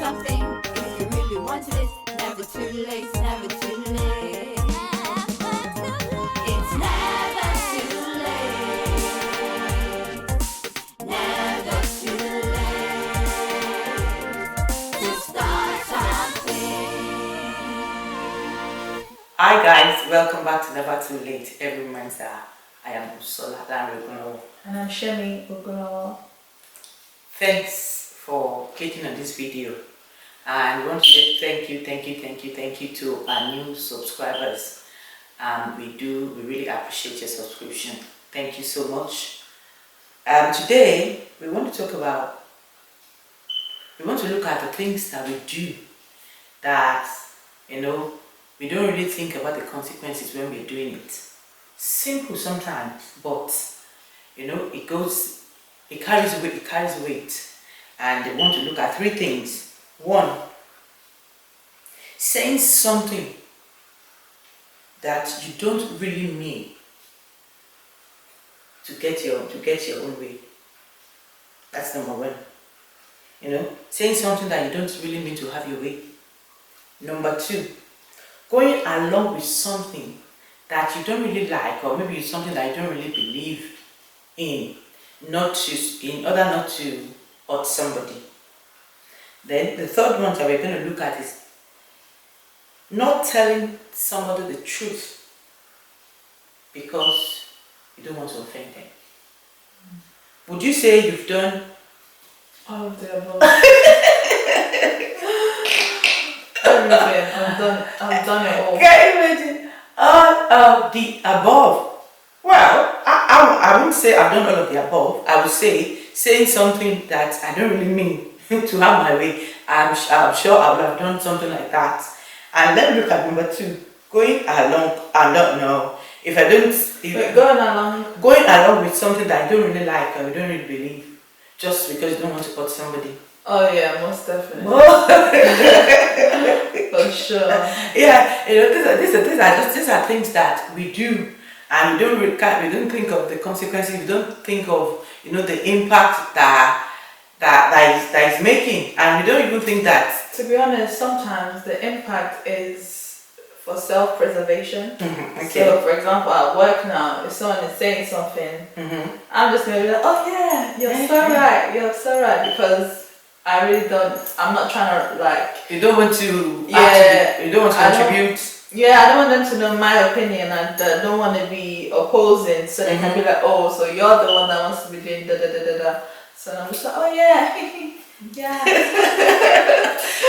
something if you really wanted it. Never too late, never too late. It's never too late. Never too late to start something. Hi guys, welcome back to Never Too Late. Every Wednesday, I am Usola Danreguno. And I'm Shemi Ogulawa. Thanks for clicking on this video, and we want to say thank you to our new subscribers. We really appreciate your subscription. Thank you so much. Today we want to look at the things that we do that we don't really think about the consequences when we're doing it. Simple sometimes, but it carries weight. And they want to look at three things. One, saying something that you don't really mean to get your own way. That's number one. Saying something that you don't really mean to have your way. Number two, going along with something that you don't really like, or maybe it's something that you don't really believe in order not to hurt somebody. Then the third one that we're going to look at is not telling somebody the truth because you don't want to offend them. Would you say you've done All of the above. Everything. I've done it all. Can you imagine all of the above? Well, I wouldn't say I've done all of the above. I would say saying something that I don't really mean to have my way. I'm sure I would have done something like that. And let me look at number two. Going along, I don't know. Going along with something that I don't really like or I don't really believe, just because you don't want to hurt somebody. Oh yeah, most definitely. For sure. Yeah, these are things that we do, and we don't think of the consequences. We don't think of the impact that is making, and we don't even think that. To be honest, sometimes the impact is for self-preservation. Okay. So, for example, at work now, if someone is saying something, I'm just gonna be like, "Oh yeah, you're so right," because I really don't. I'm not trying to You don't want to. Yeah. You don't want to contribute. Yeah, I don't want them to know my opinion, and I don't want to be opposing, so they can be like, "Oh, so you're the one that wants to be doing da da da da da." So I'm just like, "Oh yeah, yeah."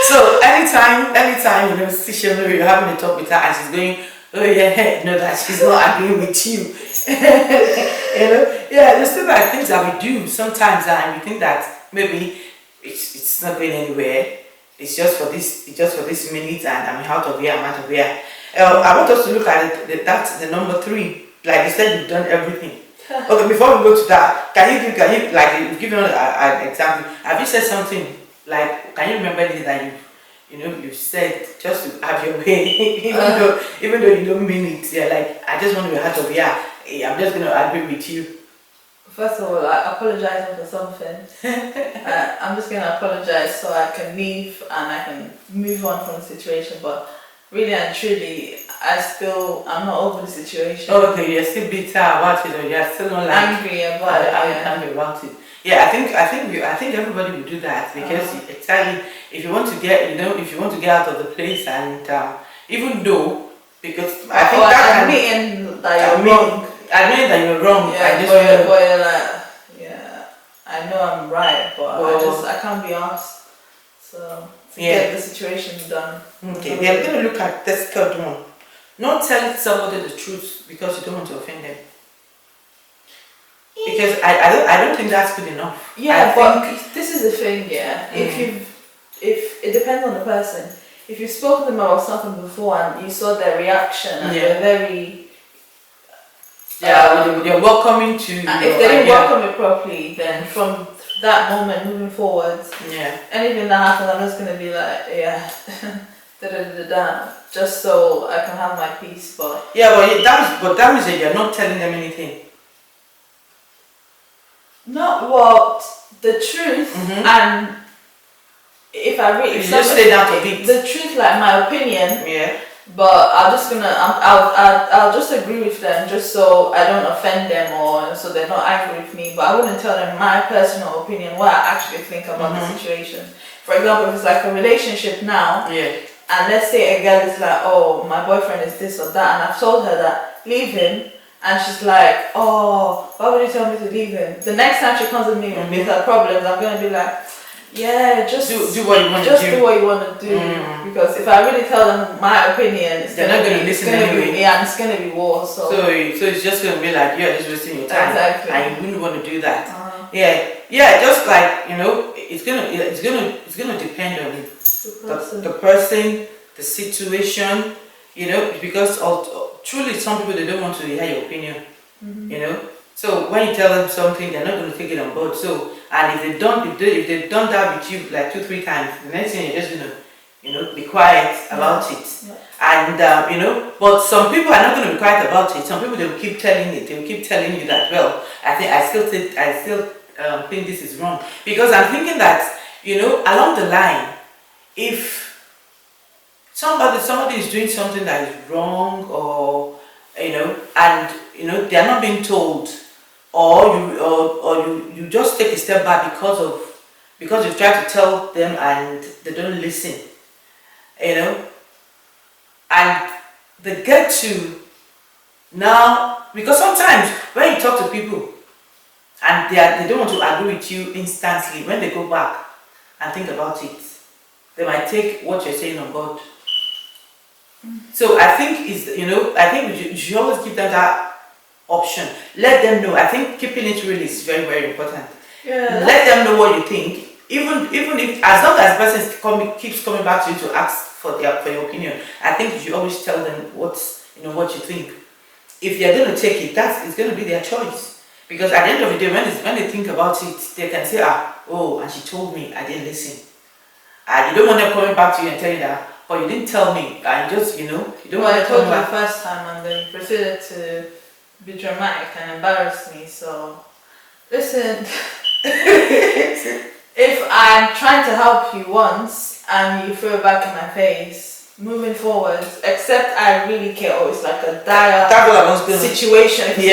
So anytime you're having a talk with her and she's going, "Oh yeah," that she's not agreeing with you. There's still like things that we do sometimes, and we think that maybe it's not going anywhere. It's just for this minute, and I'm out of here. I want us to look at it. That's the number three. Like you said, you've done everything. Okay, before we go to that, can you give me an example? Have you said something like? Can you remember anything that you said just to have your way, even though you don't mean it? Yeah, like I just want to be out of here. I'm just gonna agree with you. First of all, I apologize for something. I'm just going to apologize so I can leave and I can move on from the situation. But really and truly, I'm not over the situation. Okay, you're still bitter about it, or you're still not angry about it. Angry about it. Yeah, I think everybody will do that because exactly if you want to get out of the place, and even though because I think admitting that you're wrong. Admitting that you're wrong. Yeah, I know I'm right, but I can't be asked. So to get the situation done. Okay, we are going to look at this third one. Not telling somebody the truth because you don't want to offend them. Because I don't think that's good enough. Yeah, but this is the thing. Yeah, if it depends on the person. If you've spoken to them about something before and you saw their reaction and they're very they're welcoming to. And if they didn't welcome it properly, then from that moment moving forward, anything that happens, I'm just gonna be like, just so I can have my peace. But that means that you're not telling them anything. Not what the truth, and if I really, You just stay down to beat. the truth, like my opinion, Yeah. but I'll just agree with them just so I don't offend them or so they're not angry with me. But I wouldn't tell them my personal opinion, what I actually think about the situation. For example, if it's like a relationship now, Yeah. and let's say a girl is like, oh, my boyfriend is this or that, and I've told her that, leave him, and she's like, oh, why would you tell me to leave him? The next time she comes to me with her problems, I'm gonna be like, yeah, just do what you want to just do. do what you want to do. Because if I really tell them my opinion, They're not gonna listen anyway. Yeah, and it's gonna be war. So it's just gonna be like you're just wasting your time, Exactly. and you wouldn't want to do that. Yeah. Just like it's gonna depend on the person, the situation. Because truly some people they don't want to hear your opinion. So when you tell them something, they're not going to take it on board. So, and if they've done that with you like 2-3 times, the next thing you're just gonna, be quiet about it. And but some people are not going to be quiet about it. Some people they will keep telling it. They will keep telling you that. Well, I still think this is wrong because I'm thinking that along the line, if somebody is doing something that is wrong or and they are not being told, or you just take a step back because you try to tell them and they don't listen, and they get to now, because sometimes when you talk to people and they don't want to agree with you instantly, when they go back and think about it, they might take what you're saying on board. So I think you should always give them that option. Let them know. I think keeping it real is very, very important. Yeah. Let them know what you think. Even if, as long as the person keeps coming back to you to ask for your opinion, I think you should always tell them what you think. If they're going to take it, it's going to be their choice. Because at the end of the day, when they think about it, they can say, and she told me, I didn't listen. And you don't want them coming back to you and telling that, but you didn't tell me. I just, you don't want to I told come you the back. first time and then you proceeded to be dramatic and embarrass me. So, listen, if I'm trying to help you once and you throw it back in my face, moving forward, except I really care, or it's like a dire situation. If it's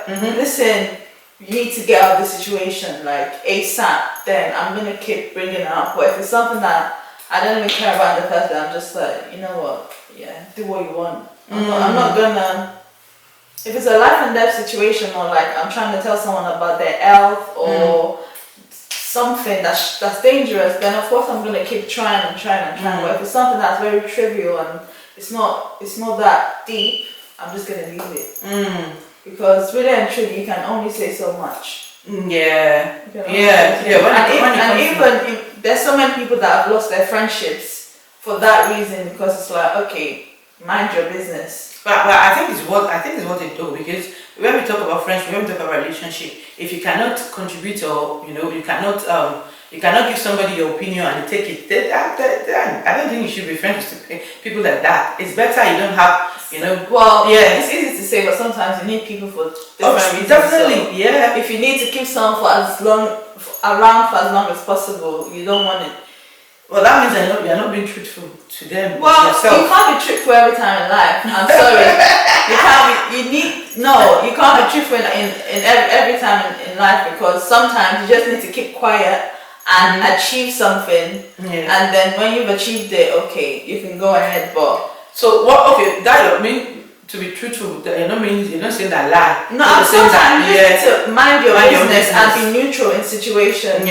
like listen, you need to get out of the situation like ASAP, then I'm going to keep bringing it up. But if it's something that I don't even care about in the first place, I'm just like, you know what, do what you want. I'm not gonna, if it's a life and death situation, or like I'm trying to tell someone about their health or something that's dangerous, then of course I'm gonna keep trying. But if it's something that's very trivial and it's not that deep, I'm just gonna leave it. Because really and truly, you can only say so much. And even if there's so many people that have lost their friendships for that reason, because it's like, okay, mind your business. But I think it's what they do, because when we talk about friendship, when we talk about relationship, if you cannot contribute or you cannot give somebody your opinion and they take it, then I don't think you should be friends with people like that. It's better you don't have Well, it's easy to say, but sometimes you need people for different reasons. Definitely, so if you need to keep someone around for as long as possible, you don't want it. Well, that means you're not being truthful to them. Well, yourself. You can't be truthful every time in life. I'm sorry. You can't be truthful in every time in life, because sometimes you just need to keep quiet and achieve something. And then when you've achieved it, okay, you can go ahead. But so what? Okay, that mean to be truthful. You're not saying that lie. No, I'm saying that you need to mind your business and be neutral in situations.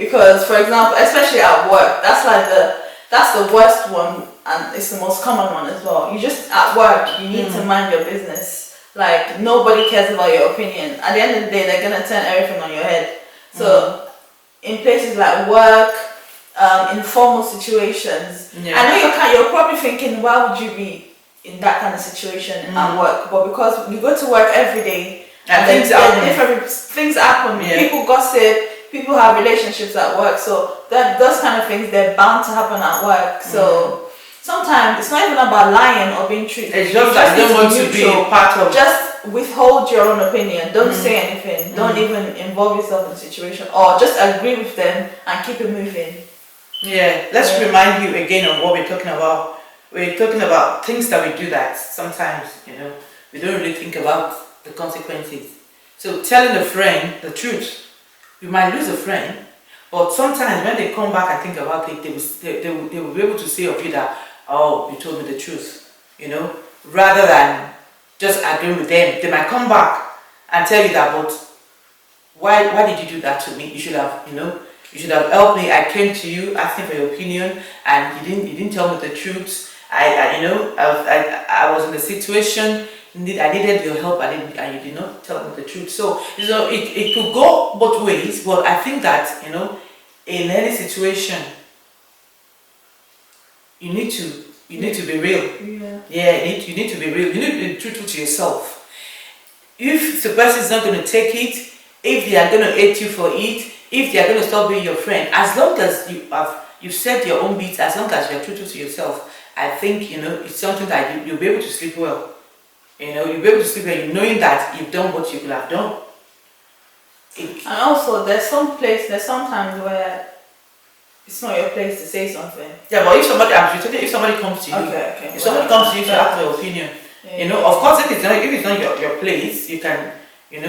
Because, for example, especially at work, that's the worst one, and it's the most common one as well. You just at work, you need to mind your business. Like, nobody cares about your opinion. At the end of the day, they're gonna turn everything on your head. So, in places like work, informal situations, I know you're probably thinking, why would you be in that kind of situation at work? But because you go to work every day and different things happen, people gossip, people have relationships at work, so those kind of things, they're bound to happen at work. So sometimes it's not even about lying or being truthful. It's just that you don't want to be part of. Just withhold your own opinion. Don't say anything. Don't even involve yourself in the situation, or just agree with them and keep it moving. Yeah, let's Yeah. remind you again of what we're talking about. We're talking about things that we do that sometimes, we don't really think about the consequences. So telling a friend the truth, you might lose a friend, but sometimes when they come back and think about it, they will be able to say of you that, oh, you told me the truth, rather than just agreeing with them. They might come back and tell you that, but why did you do that to me? You should have, you should have helped me. I came to you asking for your opinion, and you didn't tell me the truth. I was in a situation. I needed your help, and you did not tell me the truth. So, it could go both ways. But I think that in any situation, you need to be real. Yeah. Yeah, you need to be real. You need to be truthful to yourself. If the person is not going to take it, if they are going to hate you for it, if they are going to stop being your friend, as long as you've said your own bits, as long as you are truthful to yourself, I think it's something that you'll be able to sleep well. You'll be able to sleep well, knowing that you've done what you could have done. And also, there's sometimes where it's not your place to say something. Yeah, but if somebody comes to you, Okay. if somebody comes to you to ask your opinion, of course, if it's not your place, you can,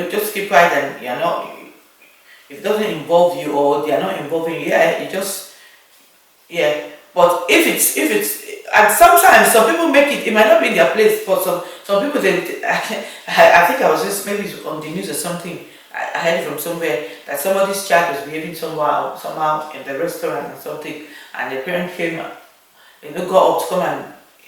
just keep quiet, and you're not. If it doesn't involve you, or they are not involving you, But if it's, and sometimes some people make it. It might not be in their place, but some people I think I was just maybe on the news or something. I heard it from somewhere that somebody's child was behaving somehow in the restaurant or something, and the parent came, got up to come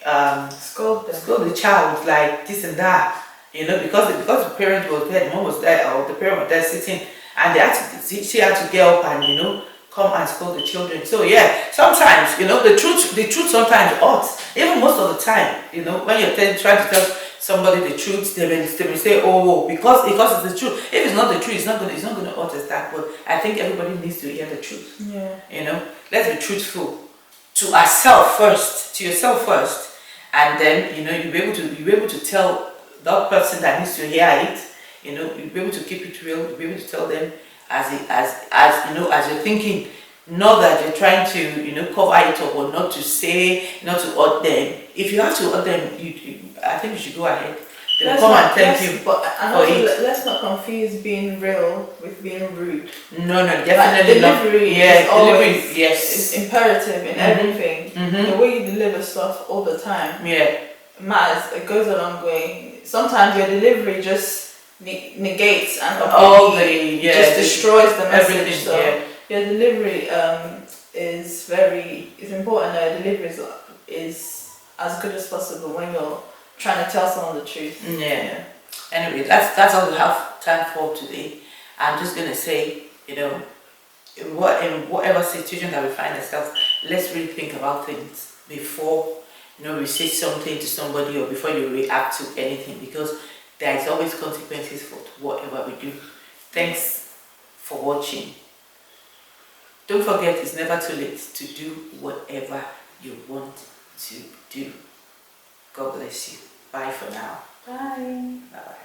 and scold the child like this and that, because the parent was there, the mom was there, or the parent was there sitting, and she had to get up and come and scold the children. So yeah, sometimes the truth sometimes hurts. Even most of the time, when you're trying to tell somebody the truth, they will say, oh, because it's the truth. If it's not the truth, it's not going to hurt us that. But I think everybody needs to hear the truth. Yeah. Let's be truthful to ourselves first, to yourself first, and then you'll be able to tell that person that needs to hear it. You'll be able to keep it real. You'll be able to tell them as you're thinking, not that you're trying to cover it up, or not to hurt them. If you have to hurt them, I think you should go ahead. They'll come and thank you But for it. let's not confuse being real with being rude. No, definitely not. Delivery is imperative in everything. The way you deliver stuff all the time matters. It goes a long way. Sometimes your delivery just negates and just destroys the message. Everything. So your delivery is important. Your delivery is as good as possible when you're trying to tell someone the truth. Yeah. Anyway, that's all we have time for today. I'm just gonna say, in whatever situation that we find ourselves, let's really think about things before we say something to somebody, or before you react to anything, because there is always consequences for whatever we do. Thanks for watching. Don't forget, it's never too late to do whatever you want to do. God bless you. Bye for now. Bye. Bye.